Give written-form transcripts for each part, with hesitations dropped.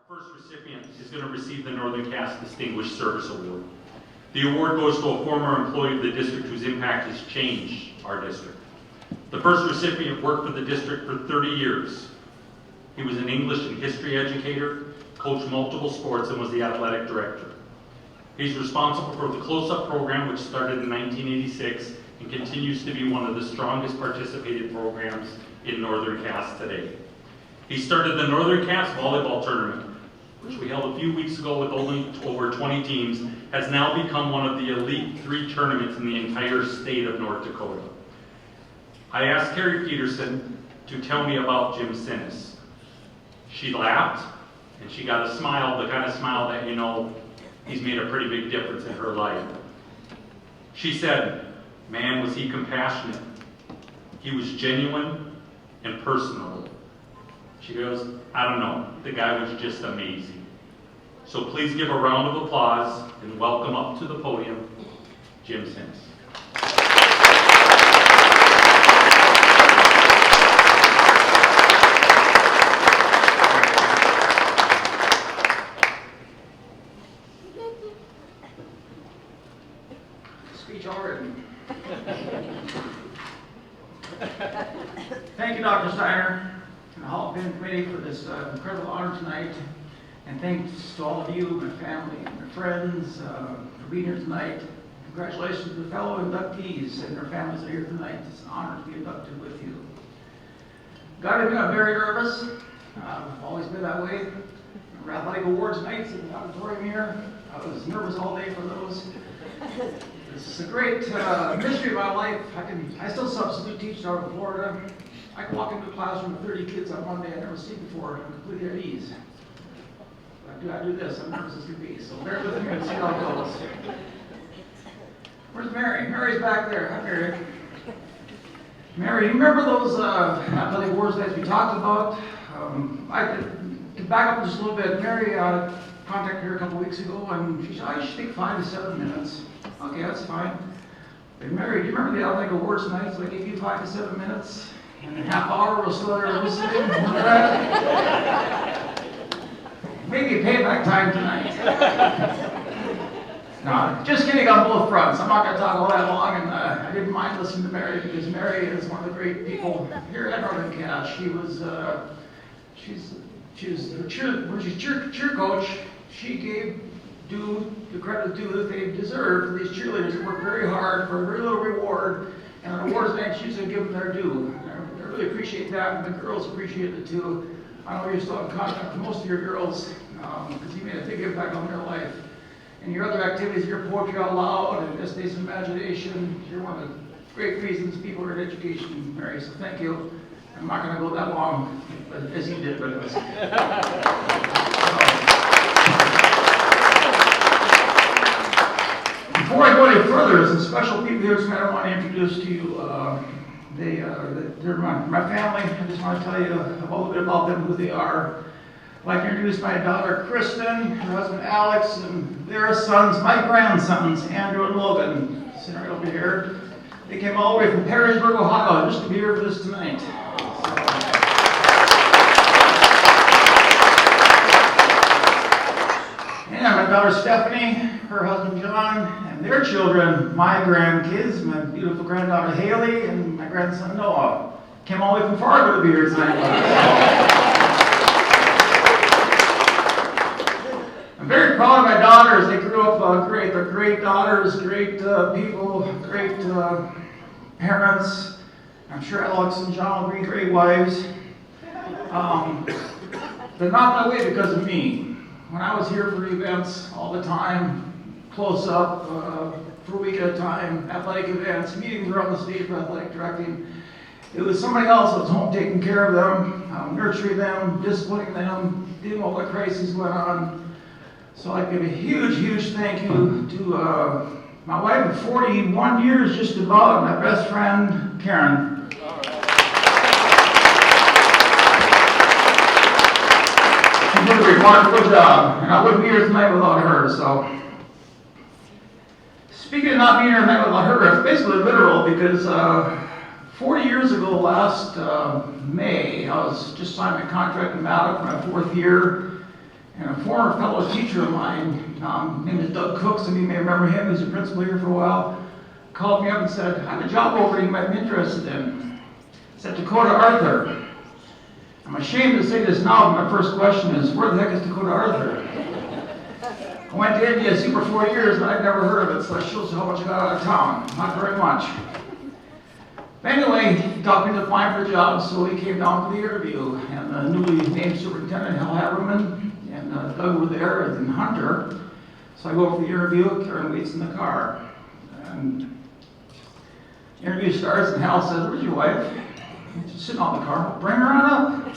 first recipient is going to receive the Northern Cass Distinguished Service Award. The award goes to a former employee of the district whose impact has changed our district. The first recipient worked for the district for 30 years. He was an English and history educator, coached multiple sports, and was the athletic director. He's responsible for the Close-Up program, which started in 1986 and continues to be one of the strongest participated programs in Northern Cass today. He started the Northern Cass Volleyball Tournament, which we held a few weeks ago with only over 20 teams, has now become one of the elite 3 tournaments in the entire state of North Dakota. I asked Carrie Peterson to tell me about Jim Sinness. She laughed, and she got a smile, the kind of smile that you know he's made a pretty big difference in her life. She said, "Man, was he compassionate. He was genuine and personable." She goes, "I don't know, the guy was just amazing." So please give a round of applause and welcome up to the podium, Jim Sinness. Speech already. Thank you, Dr. Steiner and the Hall of Fame Committee for this incredible honor tonight. And thanks to all of you, my family, and my friends for being here tonight. Congratulations to the fellow inductees and their families that are here tonight. It's an honor to be inducted with you. Gotta admit, I'm very nervous. I've always been that way. Athletic awards nights in the auditorium here, I was nervous all day for those. This is a great mystery of my life. I still substitute teach out of Florida. I can walk into a classroom with 30 kids on one day I've never seen before. I'm completely at ease. I do this, I'm nervous as can be. So bear with me and see how it goes. Where's Mary? Mary's back there. Hi, Mary. Mary, you remember those athletic awards nights we talked about? To back up just a little bit, Mary contacted her a couple weeks ago, and she said, "I should take 5 to 7 minutes." Okay, that's fine. But Mary, do you remember the athletic awards nights? I gave you 5 to 7 minutes, and in a half hour we're still there listening. Remember that? Maybe payback time tonight. No, just kidding on both fronts. I'm not going to talk all that long, and I didn't mind listening to Mary because Mary is one of the great people here at Northern Cass. She's the cheer coach. She gave the credit due that they deserve for these cheerleaders who work very hard for a very little reward, and on awards night she's going to give them their due. I really appreciate that, and the girls appreciate it too. I know you're still in contact with most of your girls because you made a big impact on their life. And your other activities, your poetry out loud and this day's imagination, you're one of the great reasons people are in education, Mary, so thank you. I'm not going to go that long as you did, but it was. Before I go any further, there's some special people here tonight I want to introduce to you. They're my family. I just want to tell you a little bit about them, who they are. I'd like to introduce my daughter, Kristen, her husband, Alex, and their sons, my grandsons, Andrew and Logan, sitting right over here. They came all the way from Perrysburg, Ohio, just to be here for this tonight. And my daughter, Stephanie, her husband, John, and their children, my grandkids, my beautiful granddaughter, Haley, and my grandson, Noah, came all the way from Fargo to be here tonight. I'm very proud of my daughters. They grew up great. They're great daughters, great people, great parents. I'm sure Alex and John will be great wives. They're not that way because of me. When I was here for events all the time, close up, for a week at a time, athletic events, meetings around the state for athletic directing, it was somebody else that was home taking care of them, nurturing them, disciplining them, dealing with all the crises going on. So I give a huge, huge thank you to my wife of 41 years, just about, my best friend, Karen. She did a remarkable job, and I wouldn't be here tonight without her. So, speaking of not being here tonight without her, it's basically literal because 40 years ago, last May, I was just signing a contract in Maddox for my 4th year. And a former fellow teacher of mine, named is Doug Cook, some of you may remember him, he was a principal here for a while, called me up and said, I have a job opening you might be interested in. It's at Dakota Arthur. I'm ashamed to say this now, but my first question is, where the heck is Dakota Arthur? I went to India for 4 years, but I'd never heard of it, so that shows you how much I got out of town. Not very much. But anyway, he talked me into applying for the job, so he came down for the interview. And the newly named superintendent, Hal Haberman, and Doug were there, and Hunter. So I go for the interview, Karen waits in the car. And the interview starts, and Hal says, where's your wife? She's sitting on the car. Bring her on up.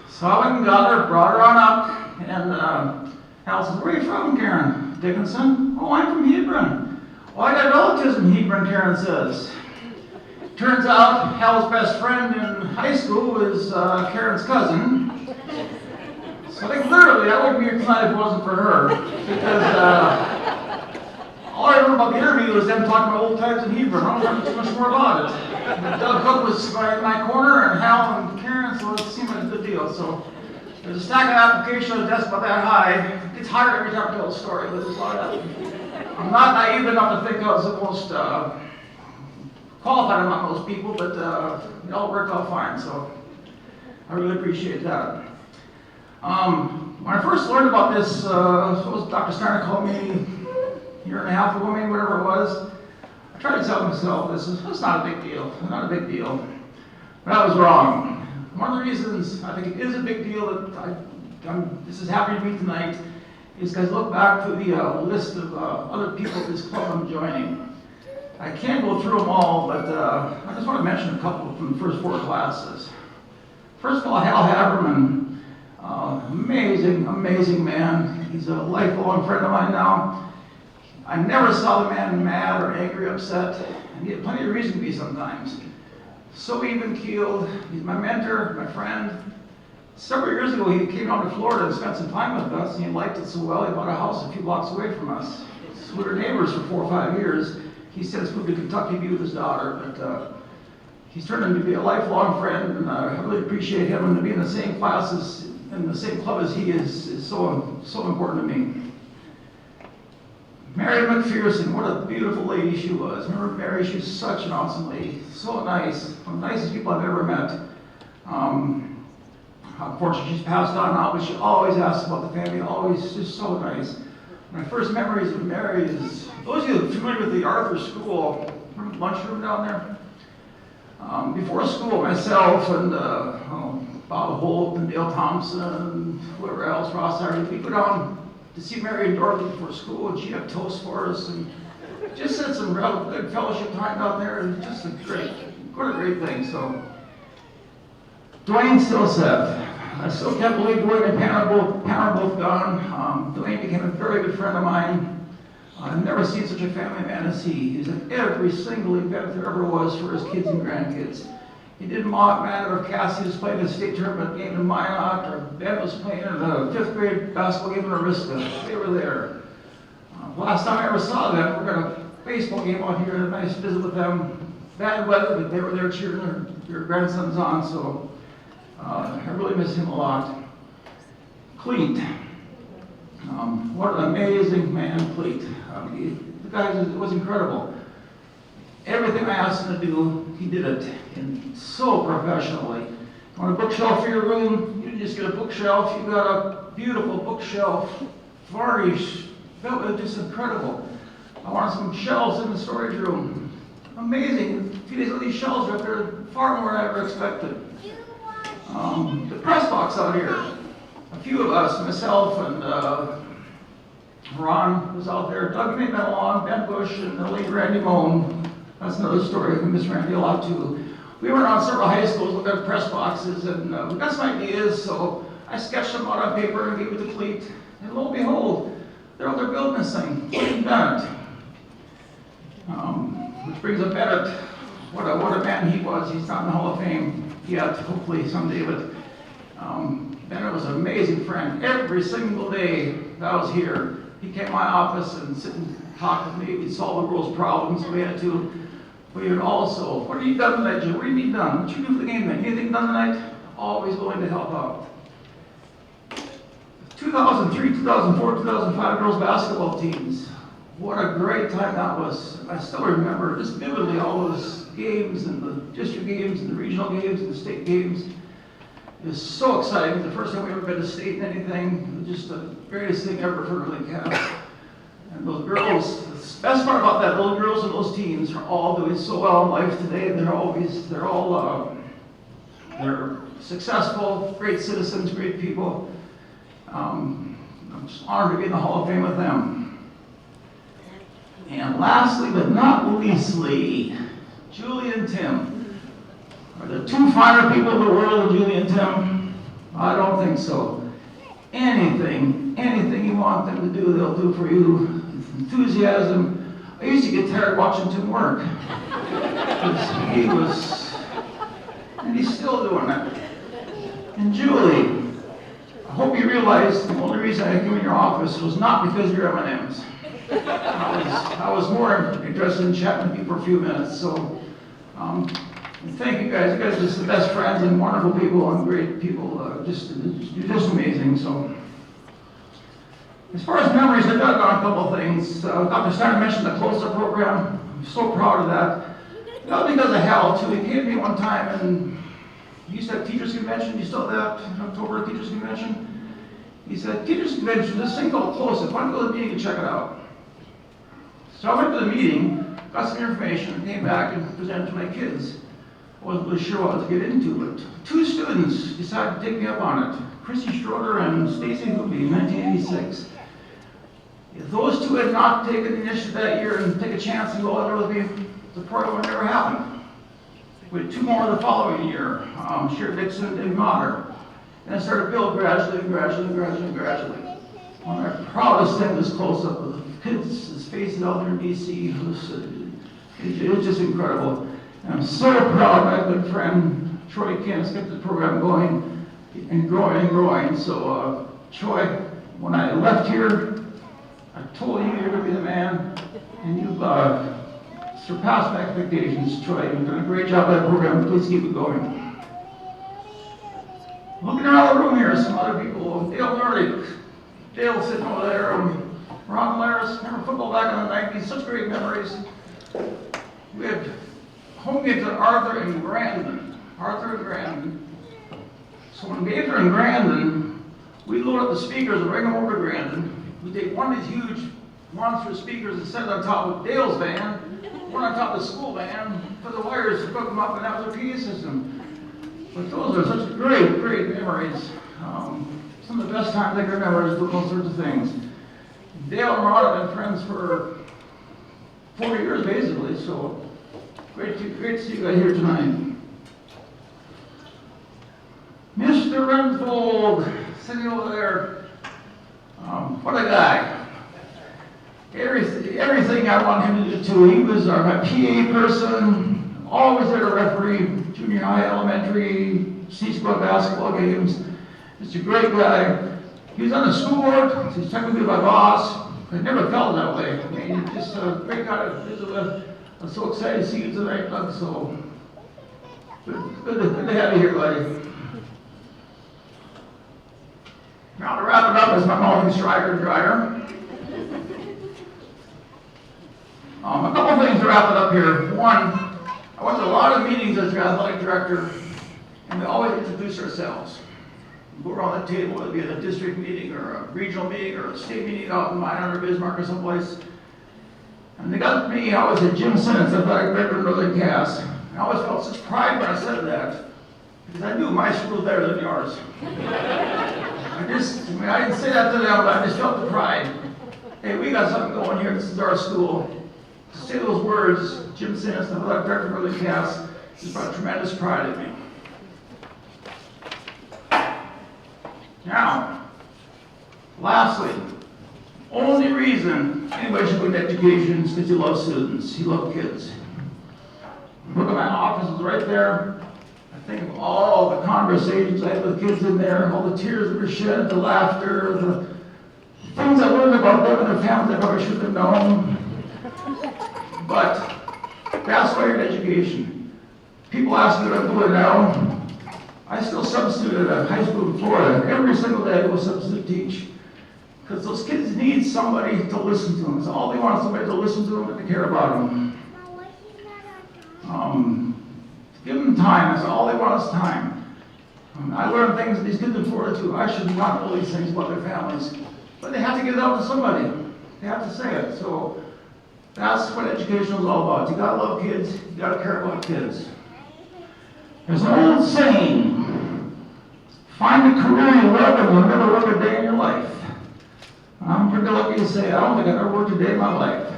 So I went and got her, brought her on up, and Hal says, where are you from, Karen? Dickinson? Oh, I'm from Hebron. Well, I got relatives in Hebron, Karen says. Turns out Hal's best friend in high school was Karen's cousin. So I think literally I wouldn't be here tonight if it wasn't for her. Because all I remember about the interview was them talking about old times in Hebron. I don't remember too much more about it. But Doug Cook was right in my corner, and Hal and Karen, so it seemed like a good deal. So there's a stack of applications on the desk about that high. It gets higher every time I tell a story, but there's a lot of that. I'm not naive enough to think I was the most qualified among those people, but it all worked out fine, so I really appreciate that. When I first learned about this, Dr. Steiner called me a year and a half ago, maybe whatever it was. I tried to tell myself, it's not a big deal, it's not a big deal. But I was wrong. One of the reasons I think it is a big deal that this is happening to me tonight is because I look back through the list of other people at this club I'm joining. I can't go through them all, but I just want to mention a couple from the first 4 classes. First of all, Hal Haberman, amazing, amazing man. He's a lifelong friend of mine now. I never saw the man mad or angry, upset, and he had plenty of reason to be sometimes. So even-keeled. He's my mentor, my friend. Several years ago, he came down to Florida and spent some time with us, and he liked it so well, he bought a house a few blocks away from us. So we were neighbors for 4 or 5 years. He since moved to Kentucky to be with his daughter, but he's turned into be a lifelong friend, and I really appreciate him, and to be in the same classes, in the same club as he is so important to me. Mary McPherson, what a beautiful lady she was. Remember Mary? She was such an awesome lady, so nice, one of the nicest people I've ever met. Unfortunately, she's passed on now, but she always asks about the family, always just so nice. My first memories of Mary is, those of you familiar with the Arthur School, remember the lunchroom down there? Before school, myself and Bob Holt and Dale Thompson, whoever else, Ross Hardy, we go down to see Mary and Dorothy before school, and she'd have toast for us, and just had some real good fellowship time down there, and just a great thing. So, Dwayne Stillseth. I still can't believe Dwayne and Pam are both gone. Dwayne became a very good friend of mine. I've never seen such a family man as he. He was at every single event there ever was for his kids and grandkids. It didn't matter if Cassie was playing a state tournament game in Minot or Ben was playing in a 5th grade basketball game in Arista. They were there. Last time I ever saw them, we were at a baseball game out here, a nice visit with them. Bad weather, but they were there cheering their grandsons on, so I really miss him a lot. Cleet. What an amazing man, Cleet. The guy was incredible. Everything I asked him to do, he did it, and so professionally. You want a bookshelf for your room? You didn't just get a bookshelf, you got a beautiful bookshelf, varnish. That was just incredible. I wanted some shelves in the storage room. Amazing. A few days of these shelves are up there, far more than I ever expected. The press box out here. A few of us, myself and Ron was out there. Doug may have been along, Ben Bush and the late Randy Moan. That's another story. I miss Randy a lot too. We went around several high schools looking at press boxes, and we got some ideas, so I sketched them out on paper and gave it to Cleet. And lo and behold, they're out there building this thing. Cleet Bennett. Which brings up Bennett. What a man he was. He's not in the Hall of Fame yet, hopefully someday, but Bennett was an amazing friend. Every single day that I was here, he came to my office and sit and talk with me. We'd solve the world's problems if we had to. We would also, what have you done tonight, Jim? What do you need done? What you do for the game then? Anything done tonight? Always willing to help out. 2 2003, 2004, 2005 girls basketball teams. What a great time that was. I still remember just vividly all those games and the district games and the regional games and the state games. It was so exciting. The first time we ever been to state in anything. It was just the greatest thing ever for early cast. And those girls, the best part about that, little girls and those teams are all doing so well in life today. They're successful, great citizens, great people. I'm just honored to be in the Hall of Fame with them. And lastly, but not leastly, Julie and Tim. Are there two finer people in the world than Julie and Tim? I don't think so. Anything you want them to do, they'll do for you. With enthusiasm. I used to get tired watching Tim work. And he's still doing it. And Julie, I hope you realize the only reason I came in your office was not because of your M&Ms. I was more interested in chatting with you for a few minutes. So, thank you guys. You guys are just the best friends and wonderful people and great people. You're just amazing. So, as far as memories, I've got a couple of things. Dr. Steiner mentioned the close-up program. I'm so proud of that. Not because of Hal, too. He came to me one time and he used to have teachers' convention. You still have that in October, teachers' convention? He said, teachers' convention, this thing called close-up. Why don't you go to the meeting and check it out? So I went to the meeting, got some information, and came back and presented to my kids. I wasn't really sure what to get into, but two students decided to take me up on it. Chrissy Schroeder and Stacy Hoopy in 1986. If those two had not taken the initiative that year and take a chance and go out there with me, the program would never happen. We had two more the following year, Sherry Dixon and Dave Motter. And I started to build gradually. One of my proudest things was close up with the kids' faces out there in BC. It was just incredible. And I'm so proud of my good friend Troy Kent's kept the program going and growing. So Troy, when I left here, I told you you're going to be the man, and you've surpassed my expectations, Troy. You've done a great job of that program. Please keep it going. Looking around the room here, some other people. Dale Nordic. Dale sitting over there. Ron Laris. Remember football back in the 90s? Such great memories. We had home games at Arthur and Grandin. So when games were in Grandin, we'd load up the speakers and bring them over to Grandin. We'd take one of these huge monstrous speakers and set it on top of Dale's van, one on top of the school van, put the wires to hook them up, and that was our PA system. But those are such great memories. Some of the best times I can remember is doing those sorts of things. Dale and Rod have been friends for 40 years basically, so great to see you guys here tonight. Mr. Renfold, sitting over there. What a guy. Everything I want him to do too. He was my PA person, always there to referee junior high, elementary, C-squad basketball games. Just a great guy. He was on the school board, so he's technically my boss. I never felt that way. I mean, he's just a great guy to visit with. I'm so excited to see you tonight, Doug. So good to have you here, buddy. Now to wrap it up is my mowing striker and dryer. A couple things to wrap it up here. One, I went to a lot of meetings as your athletic director, and we always introduce ourselves. We go around the table, whether it be at a district meeting or a regional meeting or a state meeting out in Minot or Bismarck or someplace. And they got me, I was at Jim Sinness, athletic director in Northern Cass. I always felt such pride when I said that, because I knew my school was better than yours. I didn't say that to them, but I just felt the pride. Hey, we got something going here, this is our school. To say those words, Jim Sinness, the athletic director of Northern Cass, just brought tremendous pride in me. Now, lastly, only reason anybody should go into education is because you love students, you love kids. Look at my office, it's right there. I think of all the conversations I had with kids in there, all the tears that were shed, the laughter, the things I learned about them and their families I probably shouldn't have known. But that's why you're in education. People ask me what I'm doing now. I still substitute at a high school in Florida. Every single day I go substitute teach. Because those kids need somebody to listen to them. It's all they want, is somebody to listen to them and to care about them. Give them time. That's all they want is time. I learned things that these kids in Florida too. I should not know these things about their families. But they have to get it out to somebody. They have to say it. So that's what education is all about. You gotta love kids. You gotta care about kids. There's an old saying, find a career you love and you'll never work a day in your life. I'm pretty lucky to say I don't think I've ever worked a day in my life.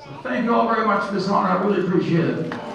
So thank you all very much for this honor. I really appreciate it.